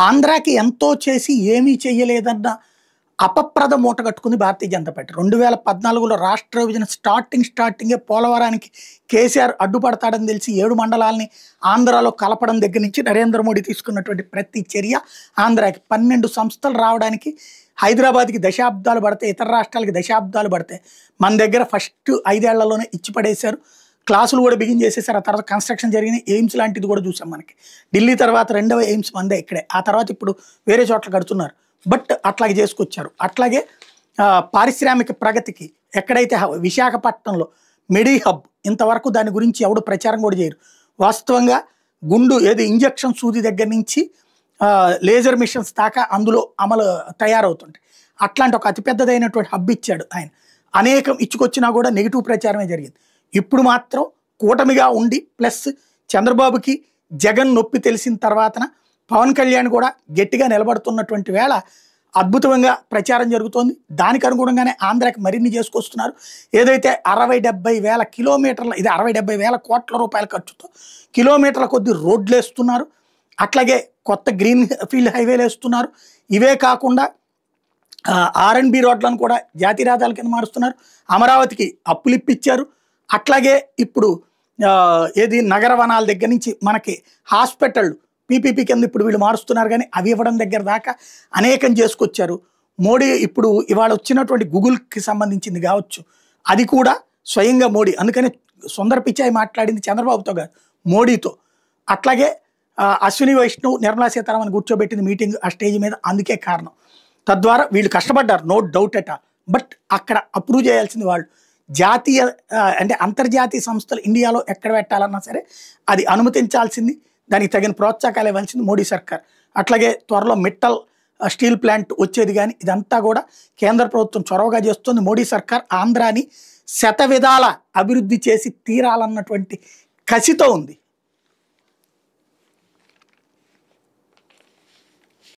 ఆంధ్రాకి ఎంతో చేసి ఏమీ చెయ్యలేదన్న అపప్రద మూట కట్టుకుంది భారతీయ జనతా పార్టీ. 2014లో రాష్ట్ర విభజన స్టార్టింగే పోలవరానికి కేసీఆర్ అడ్డుపడతాడని తెలిసి 7 మండలాల్ని ఆంధ్రాలో కలపడం దగ్గర నుంచి నరేంద్ర మోడీ తీసుకున్నటువంటి ప్రతి చర్య ఆంధ్రాకి 12 సంస్థలు రావడానికి హైదరాబాద్కి దశాబ్దాలు పడతాయి, ఇతర రాష్ట్రాలకి దశాబ్దాలు పడతాయి. మన దగ్గర ఫస్ట్ 5 ఏళ్లలోనే ఇచ్చి పడేశారు. క్లాసులు కూడా బిగిన్ చేసేసారు. ఆ తర్వాత కన్స్ట్రక్షన్ జరిగిన ఎయిమ్స్ లాంటిది కూడా చూసాం మనకి. ఢిల్లీ తర్వాత 2వ ఎయిమ్స్ మందే ఇక్కడే. ఆ తర్వాత ఇప్పుడు వేరే చోట్ల కడుతున్నారు. బట్ అట్లాగే చేసుకొచ్చారు. అట్లాగే పారిశ్రామిక ప్రగతికి ఎక్కడైతే విశాఖపట్నంలో మెడి హబ్ ఇంతవరకు దాని గురించి ఎవడు ప్రచారం కూడా చేయరు. వాస్తవంగా గుండు ఏది ఇంజక్షన్ సూది దగ్గర నుంచి లేజర్ మిషన్స్ దాకా అందులో అమలు తయారవుతుంటాయి. అట్లాంటి ఒక అతిపెద్దదైనటువంటి హబ్ ఇచ్చాడు ఆయన. అనేకం ఇచ్చుకొచ్చినా కూడా నెగిటివ్ ప్రచారమే జరిగింది. ఇప్పుడు మాత్రం కూటమిగా ఉండి ప్లస్ చంద్రబాబుకి జగన్ నొప్పి తెలిసిన తర్వాతన పవన్ కళ్యాణ్ కూడా గట్టిగా నిలబడుతున్నటువంటి వేళ అద్భుతంగా ప్రచారం జరుగుతోంది. దానికి అనుగుణంగానే ఆంధ్రాకి మరిన్ని చేసుకొస్తున్నారు. ఏదైతే 60-70 వేల కిలోమీటర్ల, ఇది 60-70 వేల కోట్ల రూపాయల ఖర్చుతో కిలోమీటర్ల కొద్ది రోడ్లు వేస్తున్నారు. అట్లాగే కొత్త గ్రీన్ ఫీల్డ్ హైవేలు వేస్తున్నారు. ఇవే కాకుండా R&B రోడ్లను కూడా జాతీయ రహదారుల కింద మారుస్తున్నారు. అమరావతికి అప్పులు ఇప్పించారు. అట్లాగే ఇప్పుడు ఏది నగర వనాల దగ్గర నుంచి మనకి హాస్పిటళ్ళు PPP కింద ఇప్పుడు వీళ్ళు మారుస్తున్నారు. కానీ అవి ఇవ్వడం దగ్గర దాకా అనేకం చేసుకొచ్చారు. మోడీ ఇప్పుడు ఇవాళ వచ్చినటువంటి గూగుల్కి సంబంధించింది కావచ్చు, అది కూడా స్వయంగా మోడీ. అందుకని సుందర్ పిచాయ్ మాట్లాడింది చంద్రబాబుతో కాదు, మోడీతో. అట్లాగే అశ్విని వైష్ణవ్, నిర్మలా సీతారామన్ కూర్చోబెట్టింది మీటింగ్ ఆ స్టేజ్ మీద. అందుకే కారణం. తద్వారా వీళ్ళు కష్టపడ్డారు, no doubt at all. But అక్కడ అప్రూవ్ చేయాల్సింది వాళ్ళు. జాతీయ అంటే అంతర్జాతీయ సంస్థలు ఇండియాలో ఎక్కడ పెట్టాలన్నా సరే అది అనుమతించాల్సింది, దానికి తగిన ప్రోత్సాహకాలు ఇవ్వాల్సింది మోడీ సర్కార్. అట్లాగే త్వరలో మిట్టల్ స్టీల్ ప్లాంట్ వచ్చేది. కానీ ఇదంతా కూడా కేంద్ర ప్రభుత్వం చొరవగా చేస్తుంది. మోడీ సర్కార్ ఆంధ్రాని శతవిధాల అభివృద్ధి చేసి తీరాలన్నటువంటి కసితో ఉంది.